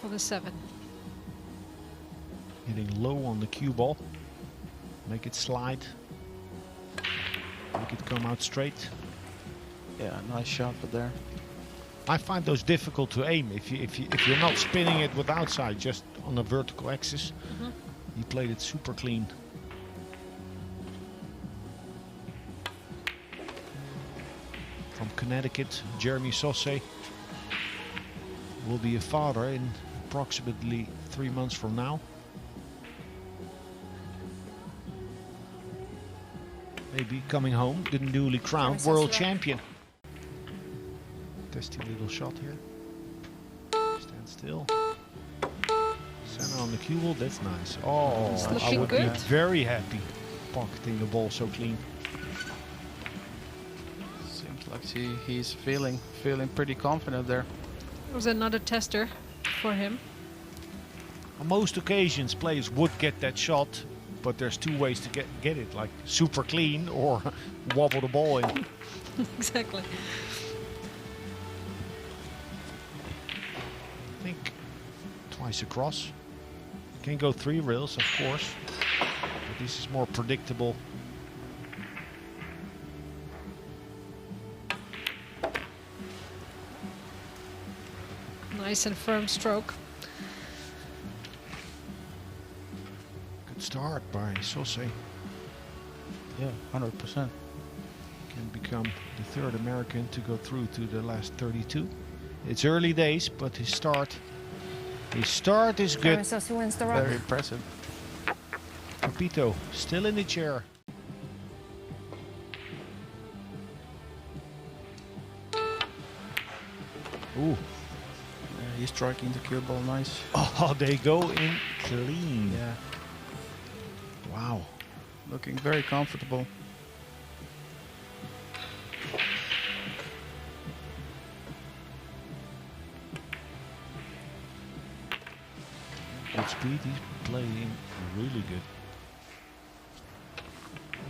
for the 7. Hitting low on the cue ball. Make it slide. Make it come out straight. Yeah, nice shot but there. I find those difficult to aim if you're not spinning it with outside, just on a vertical axis. He played it super clean. From Connecticut, Jeremy Sossei will be a father in approximately 3 months from now. Maybe coming home, the newly crowned world champion. Testy little shot here. Stand still. Center on the cue ball, that's nice. Oh, I would be very happy pocketing the ball so clean. Seems like he's feeling pretty confident there. It was another tester for him. On most occasions, players would get that shot, but there's 2 ways to get it, like super clean or wobble the ball in. Exactly. I think twice across. Can go 3 rails, of course, but this is more predictable. Nice and firm stroke. Good start by Sossei. Yeah, 100%. Can become the 3rd American to go through to the last 32. It's early days, but his start is good. Very impressive. Capito still in the chair. Ooh. He's striking the cue ball nice. Oh, they go in clean. Yeah. Wow. Looking very comfortable. Good speed, he's playing really good.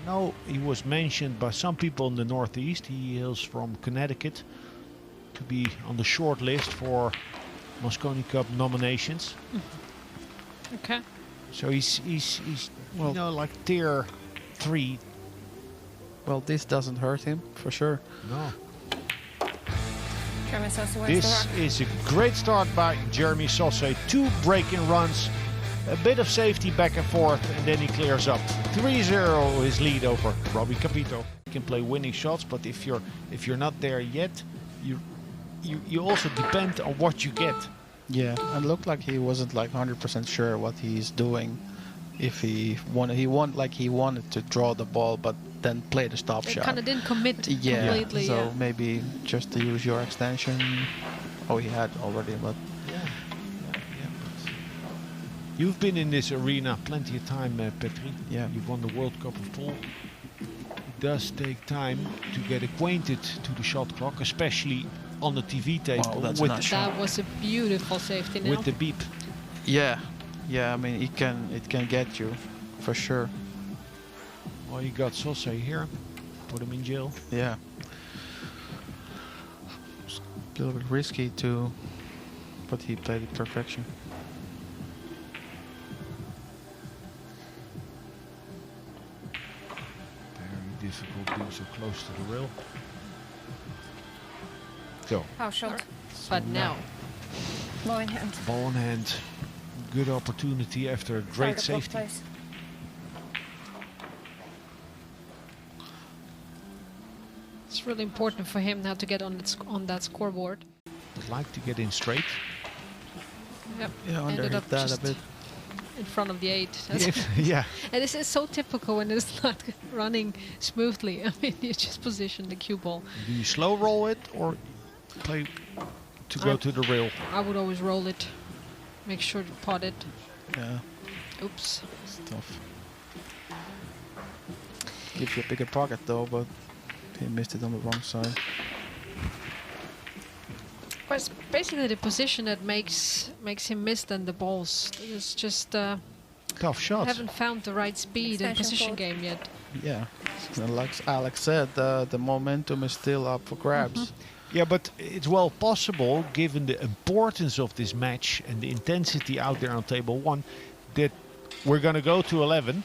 Now, he was mentioned by some people in the Northeast. He hails from Connecticut to be on the short list for Mosconi Cup nominations. Okay. So he's well, you know, like tier 3. Well, this doesn't hurt him for sure. No. This is a great start by Jeremy Sossei. 2 break-in runs, a bit of safety back and forth, and then he clears up. 3-0 his lead over Robbie Capito. He can play winning shots, but if you're not there yet, you also depend on what you get. Yeah, and looked like he wasn't like 100% sure what he's doing. If he wanted to draw the ball, but then play the stop shot. Kind of didn't commit completely. So maybe just to use your extension. Oh, he had already, but yeah. You've been in this arena plenty of time, Petri. Yeah. You've won the World Cup of Pool. It does take time to get acquainted to the shot clock, especially on the TV tape. Wow, that's with nice. That was a beautiful safety now. With the beep. Yeah. I mean, it can get you, for sure. Well, you got Sossei here. Put him in jail. Yeah. It's a little bit risky too, but he played it perfection. Very difficult being so close to the rail. So. How shot? But now. Ball in hand. Ball in hand. Good opportunity after a great safety. It's really important for him now to get on that scoreboard. I'd like to get in straight. Yep. Yeah, ended up that just a bit. in front of the 8. Yeah. And this is so typical when it's not running smoothly. I mean, you just position the cue ball. Do you slow roll it or play to go to the rail? I would always roll it. Make sure to pot it. Yeah. Oops. It's tough. Gives you a bigger pocket though, but he missed it on the wrong side. But it's basically the position that makes him miss then the balls. It's just tough shots. Haven't found the right speed and position game yet. Yeah, and like Alex said, the momentum is still up for grabs. Yeah, but it's well possible, given the importance of this match and the intensity out there on table 1, that we're going to go to 11.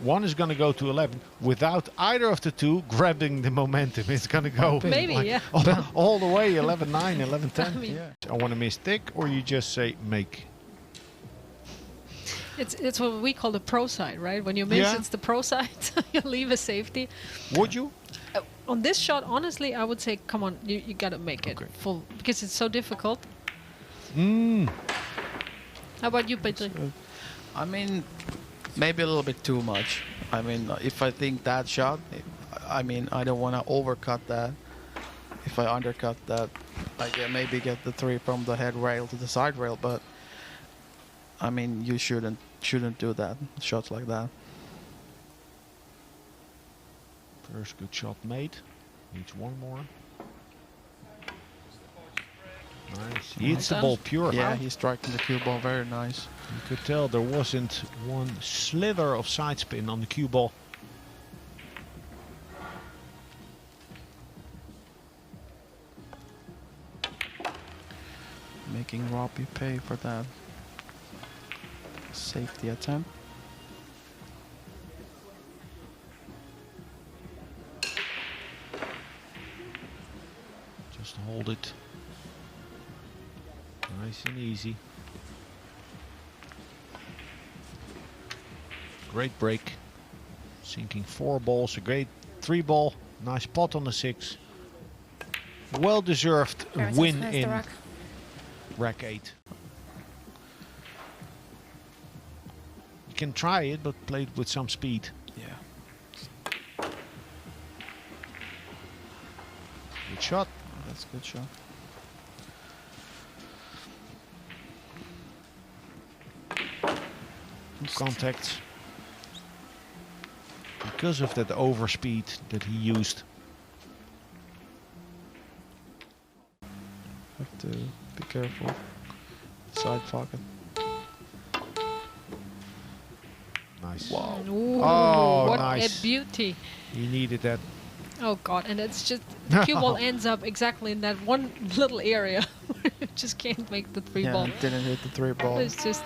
One is going to go to 11 without either of the two grabbing the momentum. It's going to go Maybe, like yeah. all the way 11-9, 11-10. I mean, Yeah. I want to miss thick, or you just say make. it's what we call the pro side, right? When you miss, Yeah. it's the pro side. You leave a safety. Would you? On this shot, honestly, I would say, come on, you gotta make it Okay. full because it's so difficult. Mm. How about you, Petri? I mean, maybe a little bit too much. I mean, if I think that shot, I mean, I don't want to overcut that. If I undercut that, I can maybe get the 3 from the head rail to the side rail, but I mean, you shouldn't do that. Shots like that. First good shot made. Needs one more. Nice. He hits the done. ball pure. Yeah, Huh? he's striking the cue ball very nice. You could tell there wasn't one slither of side spin on the cue ball. Making Robbie pay for that safety attempt. Just hold it. Nice and easy. Great break. Sinking 4 balls, a great 3 ball. Nice pot on the 6. Well deserved win Has the in rack. rack 8. You can try it, but play it with some speed. Yeah, Good shot. that's a good shot. Contact. Because of that overspeed that he used. Have to be careful. Side pocket. Nice. Wow. Ooh, Oh, what nice. a beauty. He needed that. Oh god, and it's just the cue ball ends up exactly in that one little area where you just can't make the 3 Yeah, ball. didn't hit the 3 ball. It's just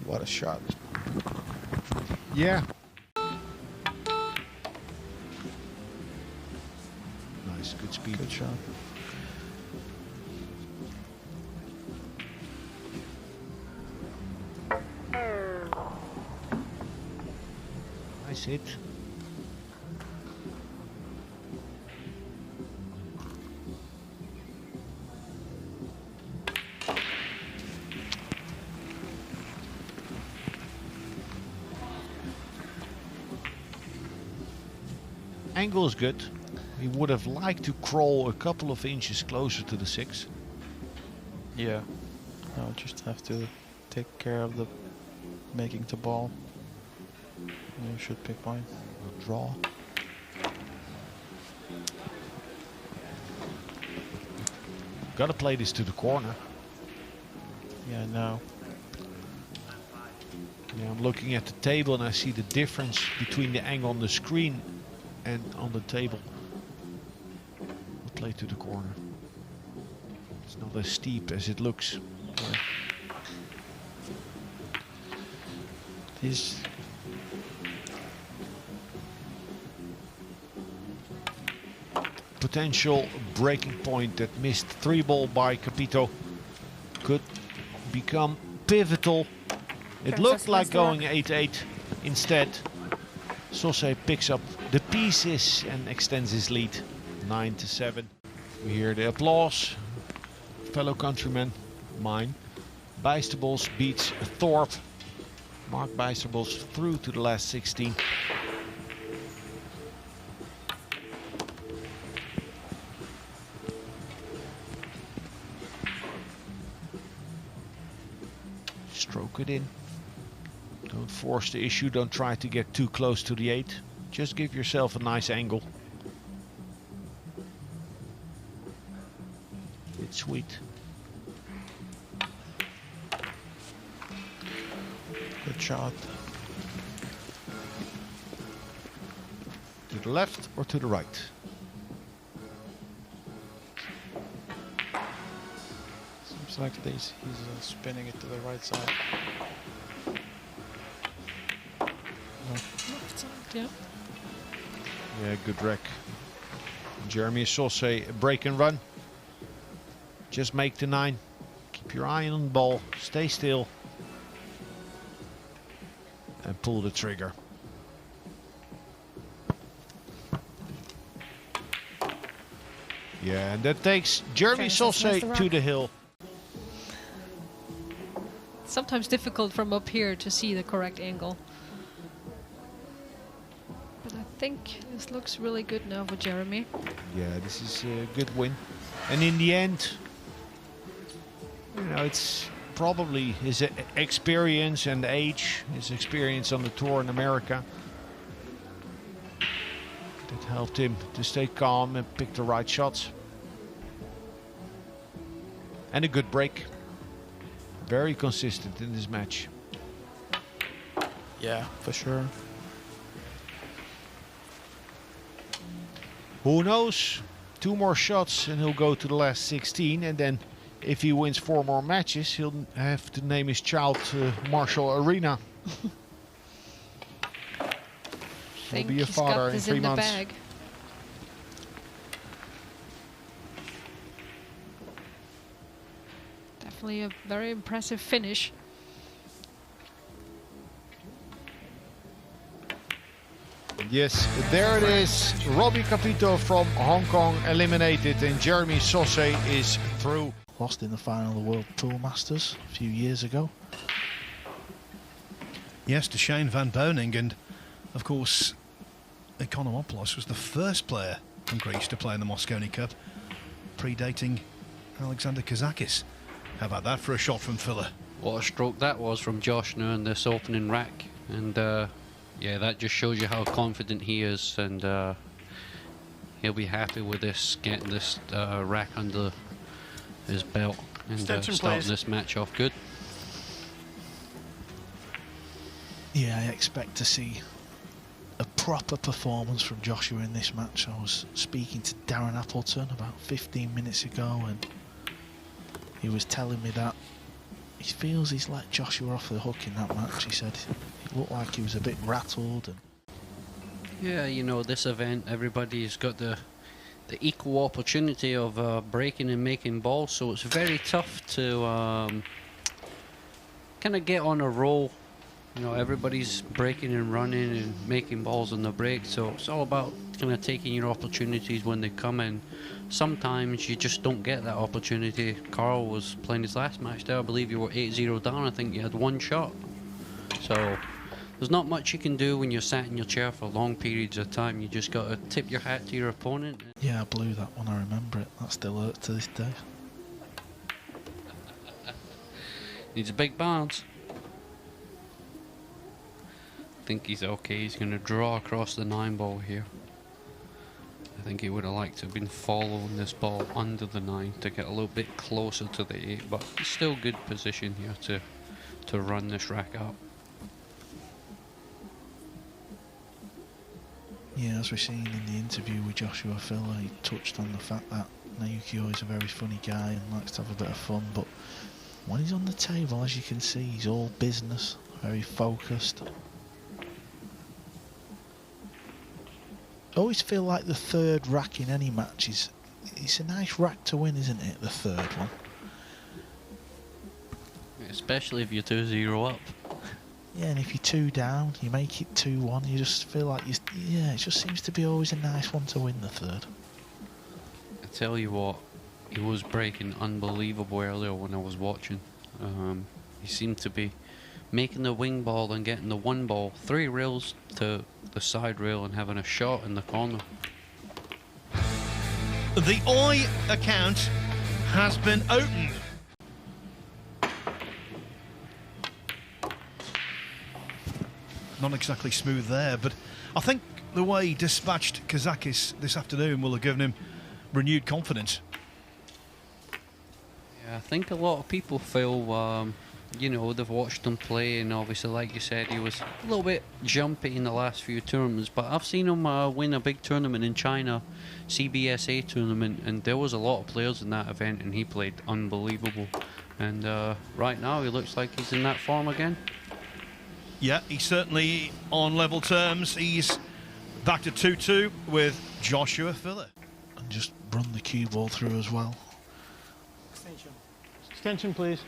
What a shot. Yeah. Nice, good speed. Good shot. Nice hit. Angle is good. He would have liked to crawl a couple of inches closer to the 6. Yeah. Now just have to take care of the making the ball. You should pick point. Draw. Gotta play this to the corner. Yeah, now. Yeah, I'm looking at the table and I see the difference between the angle on the screen and on the table. I'll play to the corner. It's not as steep as it looks. He's Potential breaking point, that missed 3 ball by Capito could become pivotal. It Princess looked like has the going rock. 8-8. Instead, Sossei picks up the pieces and extends his lead 9-7. We hear the applause. Fellow countrymen, mine. Bijsterbols beats Thorpe. Mark Bijsterbols through to the last 16. Stroke it in. Don't force the issue, don't try to get too close to the 8. Just give yourself a nice angle. It's sweet. good shot. To the left or to the right? like he's spinning it to the right side. Yeah. Yeah, good wreck. Jeremy Sossei, break and run. Just make the 9. Keep your eye on the ball. Stay still. And pull the trigger. Yeah, and that takes Jeremy Sossei to the hill. Sometimes difficult from up here to see the correct angle. But I think this looks really good now for Jeremy. Yeah, this is a good win. And in the end, you know, it's probably his experience and age, his experience on the tour in America, that helped him to stay calm and pick the right shots. And a good break. Very consistent in this match. Yeah, for sure. Who knows? 2 more shots and he'll go to the last 16. And then if he wins 4 more matches, he'll have to name his child Marshall Arena. He'll be a father in 3 months. Bag. Definitely a very impressive finish. Yes, there it is. Robbie Capito from Hong Kong eliminated, and Jeremy Sossei is through. Lost in the final of the World Tour Masters a few years ago. Yes, to Shane Van Boning, and of course Economopoulos was the first player from Greece to play in the Mosconi Cup, predating Alexander Kazakis. How about that for a shot from Filler? What a stroke that was from Josh now in this opening rack, and yeah, that just shows you how confident he is, and he'll be happy with this, getting this rack under his belt and starting this match off good. Yeah, I expect to see a proper performance from Joshua in this match. I was speaking to Darren Appleton about 15 minutes ago, and he was telling me that he feels he's let Joshua off the hook in that match. He said it looked like he was a bit rattled. And yeah, you know, this event, everybody's got the equal opportunity of breaking and making balls, so it's very tough to kind of get on a roll. You know, everybody's breaking and running and making balls on the break, so it's all about kind of taking your opportunities when they come in. Sometimes you just don't get that opportunity. Carl was playing his last match there. I believe you were 8-0 down. I think you had 1 shot. So there's not much you can do when you're sat in your chair for long periods of time. You just got to tip your hat to your opponent. yeah, I blew that one. I remember it. That still hurts to this day. Needs a big bounce. I think he's okay. He's going to draw across the 9 ball here. I think he would have liked to have been following this ball under the 9 to get a little bit closer to the 8, but it's still good position here to run this rack up. Yeah, as we've seen in the interview with Joshua Filler, he touched on the fact that Naoyuki is a very funny guy and likes to have a bit of fun, but when he's on the table, as you can see, he's all business, very focused. I always feel like the 3rd rack in any match it's a nice rack to win, isn't it, the 3rd one? Especially if you're 2-0 up. Yeah, and if you're 2 down, you make it 2-1, you just feel like yeah, it just seems to be always a nice one to win the 3rd. I tell you what, he was breaking unbelievable earlier when I was watching. He seemed to be making the wing ball and getting the 1 ball 3 rails to the side rail and having a shot in the corner. The OI account has been opened. Not exactly smooth there, but I think the way he dispatched Kazakis this afternoon will have given him renewed confidence. Yeah, I think a lot of people feel, you know, they've watched him play, and obviously, like you said, he was a little bit jumpy in the last few tournaments, but I've seen him win a big tournament in China, CBSA tournament, and there was a lot of players in that event, and he played unbelievable. And right now, he looks like he's in that form again. Yeah, he's certainly on level terms. He's back to 2-2 with Joshua Filler. And just run the cue ball through as well. Extension, please.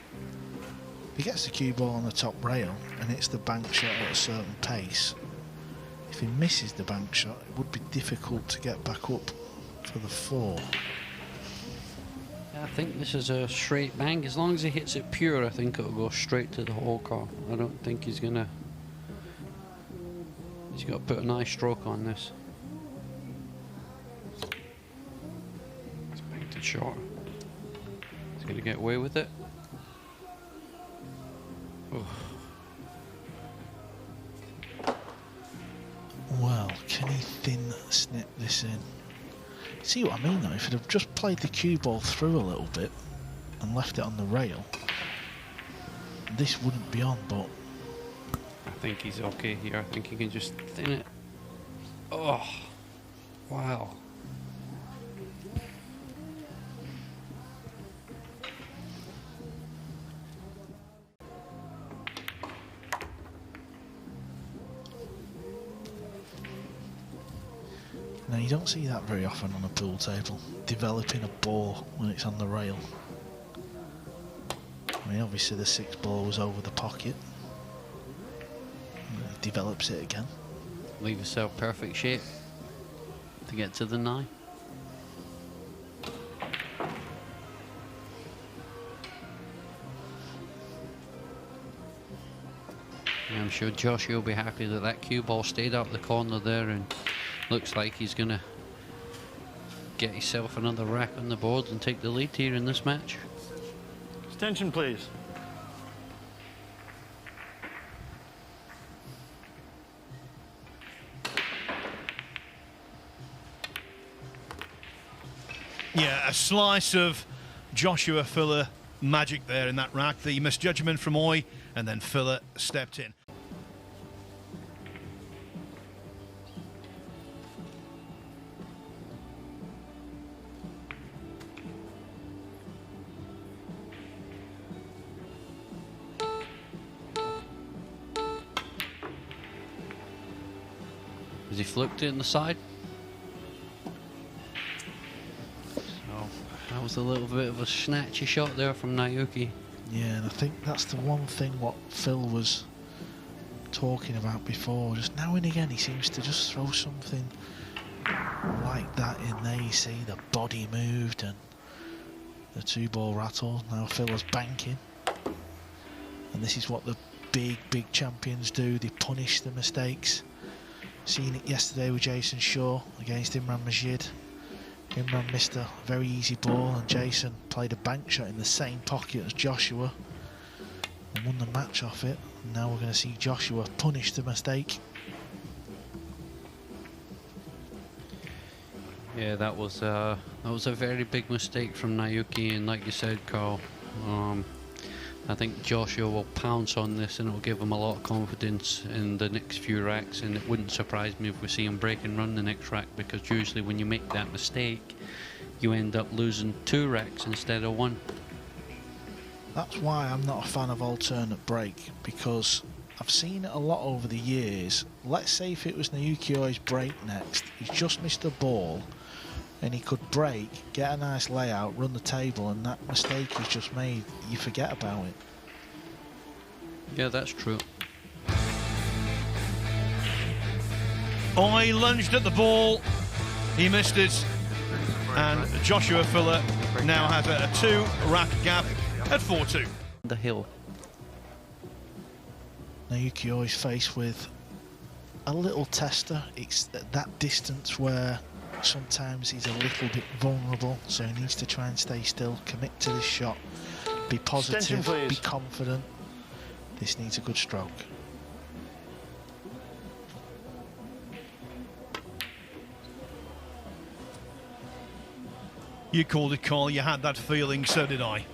If he gets the cue ball on the top rail and hits the bank shot at a certain pace, if he misses the bank shot, it would be difficult to get back up for the 4. I think this is a straight bank. As long as he hits it pure, I think it'll go straight to the hole car. I don't think he's gonna... He's got to put a nice stroke on this. It's banked it short. He's gonna get away with it. Oh. Well, can he thin snip this in? See what I mean though, if he'd have just played the cue ball through a little bit and left it on the rail, this wouldn't be on, but... I think he's okay here. I think he can just thin it. Oh, wow. Now you don't see that very often on a pool table, developing a ball when it's on the rail. I mean, obviously the 6 ball was over the pocket. He develops it again. Leave yourself perfect shape to get to the 9. I'm sure Joshua will be happy that that cue ball stayed up the corner there, and looks like he's gonna get himself another rack on the board and take the lead here in this match. Extension, please. Yeah, a slice of Joshua Filler magic there in that rack. The misjudgment from Oy, and then Filler stepped in. Has he flicked it in the side? So that was a little bit of a snatchy shot there from Naoyuki. Yeah, and I think that's the one thing what Phil was talking about before. Just now and again he seems to just throw something like that in there. You see the body moved and the 2 ball rattled. Now Phil's banking. And this is what the big champions do. They punish the mistakes. Seen it yesterday with Jason Shaw against Imran Majid. Imran missed a very easy ball and Jason played a bank shot in the same pocket as Joshua and won the match off it. And now we're going to see Joshua punish the mistake. Yeah, that was a very big mistake from Naoyuki, and like you said, Carl, I think Joshua will pounce on this and it will give him a lot of confidence in the next few racks, and it wouldn't surprise me if we see him break and run the next rack, because usually when you make that mistake you end up losing 2 racks instead of 1. That's why I'm not a fan of alternate break, because I've seen it a lot over the years. Let's say if it was Naoyuki Oi's break next, he's just missed the ball and he could break, get a nice layout, run the table, and that mistake he's just made, you forget about it. Yeah, that's true. Oy lunged at the ball, he missed it, and Joshua Filler now has a 2 rack gap at 4-2. The hill. Naoyuki Oi's faced with a little tester. It's at that distance where sometimes he's a little bit vulnerable, so he needs to try and stay still, commit to this shot, be positive, be confident. This needs a good stroke. You called it, Carl, you had that feeling, so did I.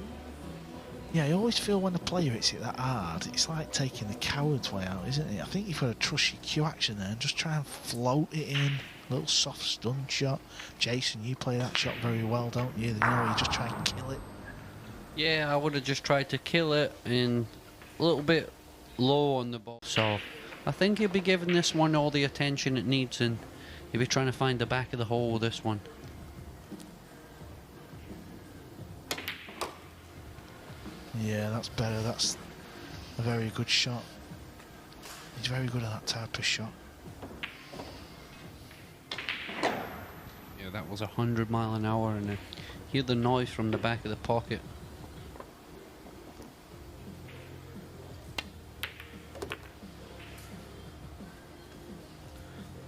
Yeah, I always feel when a player hits it that hard, it's like taking the coward's way out, isn't it? I think you've got to trust your cue action there and just try and float it in. Little soft stun shot. Jason, you play that shot very well, don't you? You know, you just try and kill it. Yeah, I would have just tried to kill it and a little bit low on the ball. So I think he'll be giving this one all the attention it needs, and he'll be trying to find the back of the hole with this one. Yeah, that's better. That's a very good shot. He's very good at that type of shot. Yeah, that was 100 mile an hour, and I hear the noise from the back of the pocket.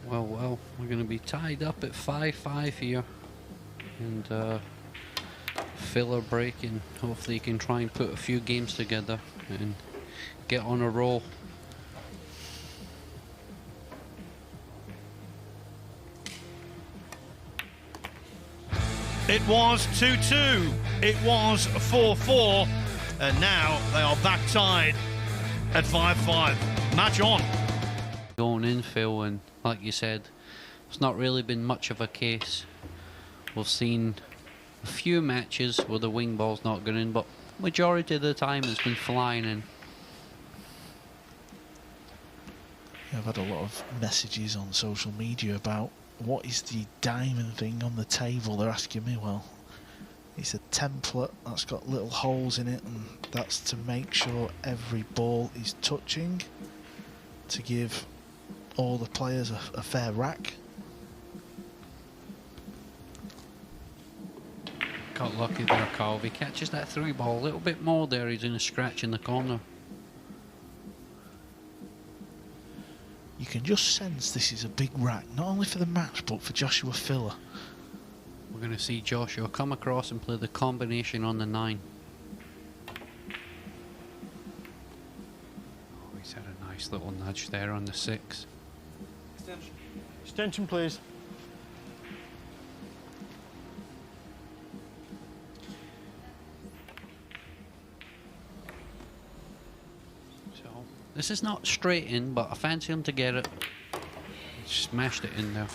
Well, we're going to be tied up at 5-5 here, and filler break, and hopefully he can try and put a few games together and get on a roll. It was 2-2, it was 4-4, and now they are back tied at 5-5. Match on. Going in, Phil, and like you said, it's not really been much of a case. We've seen a few matches where the wing ball's not going in, but majority of the time it's been flying in. Yeah, I've had a lot of messages on social media about what is the diamond thing on the table. They're asking me. Well, it's a template that's got little holes in it, and that's to make sure every ball is touching, to give all the players a fair rack. Got lucky there, Carl. If he catches that 3 ball a little bit more there, he's in a scratch in the corner. You can just sense this is a big rack, not only for the match but for Joshua Filler. We're going to see Joshua come across and play the combination on the 9. Oh, he's had a nice little nudge there on the 6. Extension, please. So this is not straight in, but I fancy him to get it. He smashed it in there.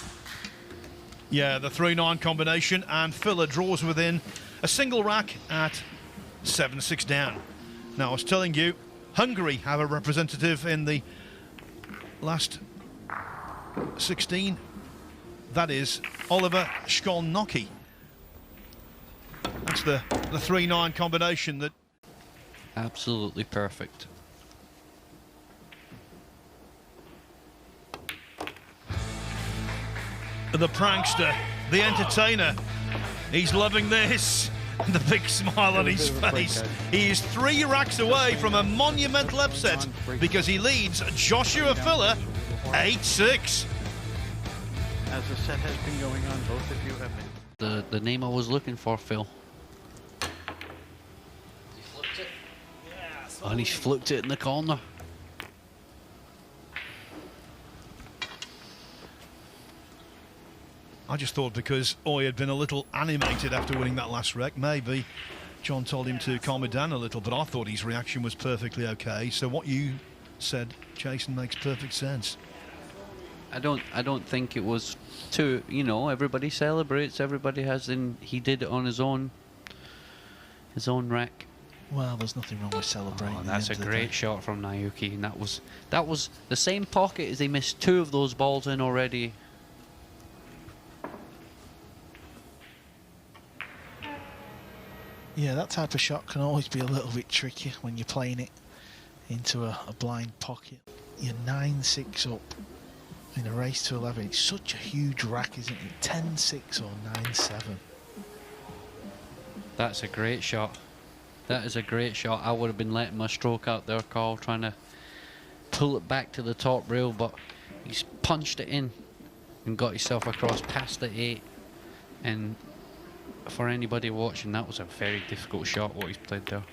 Yeah, the 3-9 combination, and Filler draws within a single rack at 7-6 down. Now, I was telling you, Hungary have a representative in the last 16. That is Oliver Szkolnocki. That's the 3-9 combination that... Absolutely perfect. The prankster, the entertainer, he's loving this. The big smile on his face. He is 3 racks away from a monumental upset because he leads Joshua Filler 8-6. As the set has been going on, both of you have been... The name I was looking for, Phil. And he's flipped it in the corner. I just thought because Oy had been a little animated after winning that last wreck, maybe John told him to calm it down a little, but I thought his reaction was perfectly okay. So what you said, Jason, makes perfect sense. I don't think it was too, you know, everybody celebrates, everybody has he did it on his own rack. Well, there's nothing wrong with celebrating. Oh, that's a great shot from Naoyuki, and that was the same pocket as he missed 2 of those balls in already. Yeah, that type of shot can always be a little bit tricky when you're playing it into a blind pocket. You're 9-6 up in a race to 11. It's such a huge rack, isn't it? 10-6 or 9-7. That's a great shot. That is a great shot. I would have been letting my stroke out there, Carl, trying to pull it back to the top rail, but he's punched it in and got himself across past the 8. And for anybody watching, that was a very difficult shot what he's played there.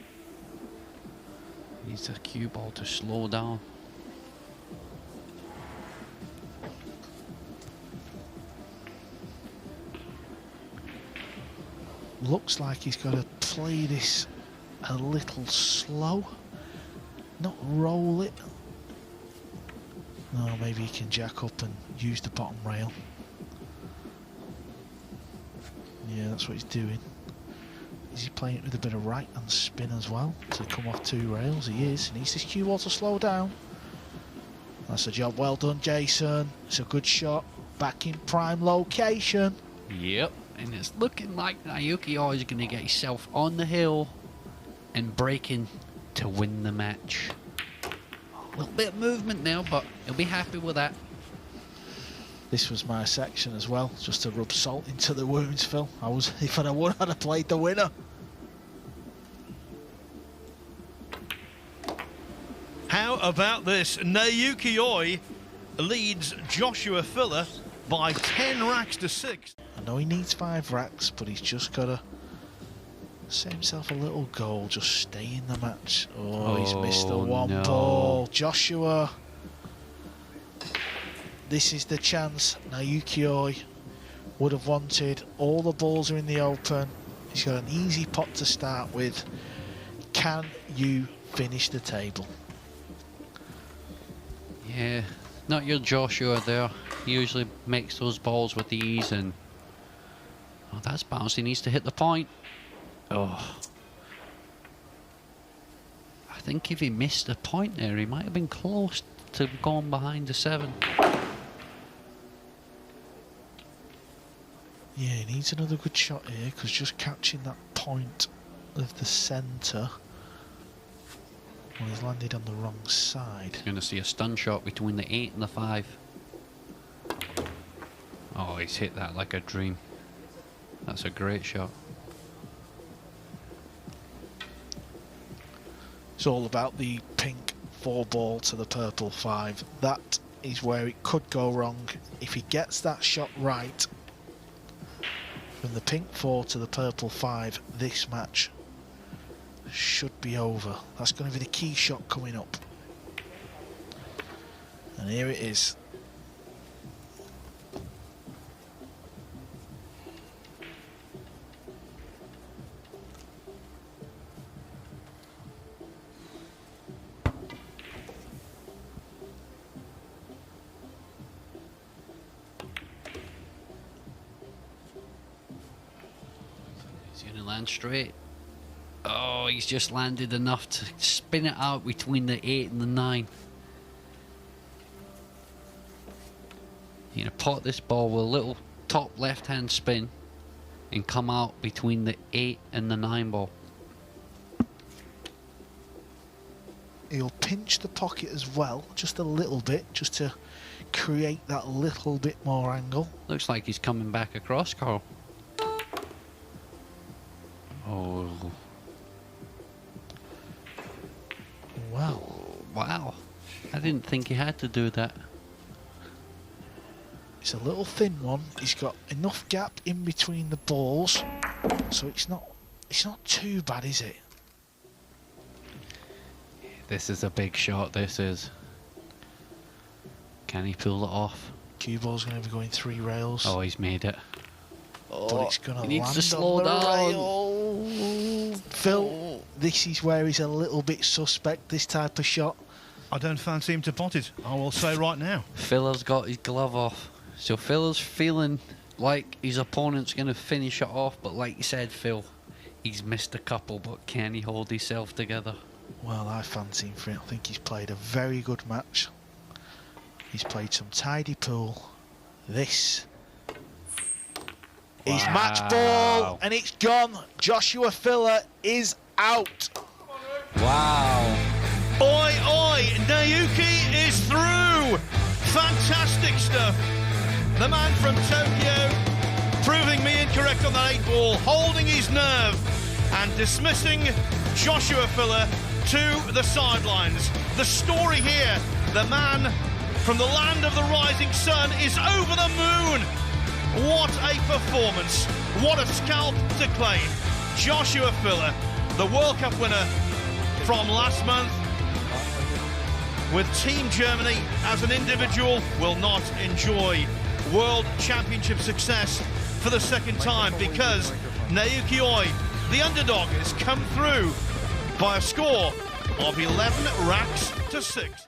Needs a cue ball to slow down. Looks like he's got to play this a little slow, not roll it. No, maybe he can jack up and use the bottom rail. Yeah, that's what he's doing. Is he playing it with a bit of right hand spin as well to come off 2 rails? He is. He needs this cue ball to slow down. That's a job well done, Jason. It's a good shot. Back in prime location. Yep. And it's looking like Naoyuki is going to get himself on the hill and breaking to win the match. A little bit of movement now, but he'll be happy with that. This was my section as well, just to rub salt into the wounds, Phil. If I'd have won, I'd have played the winner. How about this? Naoyuki leads Joshua Filler by 10 racks to 6. I know he needs 5 racks, but he's just got to set himself a little goal, just stay in the match. Oh, he's missed the one ball. Joshua, this is the chance Naoyuki would have wanted. All the balls are in the open. He's got an easy pot to start with. Can you finish the table? Yeah, not your Joshua there. He usually makes those balls with ease, and oh, that's bounced. He needs to hit the point. Oh, I think if he missed the point there, he might have been close to going behind the 7. Yeah, he needs another good shot here, because just catching that point of the centre, well, he's landed on the wrong side. Going to see a stun shot between the 8 and the 5. Oh, he's hit that like a dream. That's a great shot. It's all about the pink 4 ball to the purple 5. That is where it could go wrong. If he gets that shot right, from the pink 4 to the purple 5, this match should be over. That's going to be the key shot coming up. And here it is. He's going to land straight. Oh, he's just landed enough to spin it out between the 8 and the 9. You're going to pot this ball with a little top left-hand spin and come out between the 8 and the 9 ball. He'll pinch the pocket as well, just a little bit, just to create that little bit more angle. Looks like he's coming back across, Carl. Oh. Wow. Wow. I didn't think he had to do that. It's a little thin one. He's got enough gap in between the balls, so it's not too bad, is it? This is a big shot, this is. Can he pull it off? Cue ball's going to be going 3 rails. Oh, he's made it. But it's going to he land needs to slow on the down. rail. Phil, this is where he's a little bit suspect, this type of shot. I don't fancy him to pot it, I will say right now. Phil's got his glove off. So Phil's feeling like his opponent's going to finish it off, but like you said, Phil, he's missed a couple, but can he hold himself together? Well, I fancy him for it. I think he's played a very good match. He's played some tidy pool. This is match ball, and it's gone. Joshua Filler is out. Wow. Oi, oi, Naoyuki is through. Fantastic stuff. The man from Tokyo proving me incorrect on that 8 ball, holding his nerve and dismissing Joshua Filler to the sidelines. The story here, the man from the land of the rising sun is over the moon. What a performance. What a scalp to claim. Joshua Filler, the World Cup winner from last month, with Team Germany as an individual, will not enjoy World Championship success for the second time because Naoyuki, the underdog, has come through by a score of 11 racks to 6.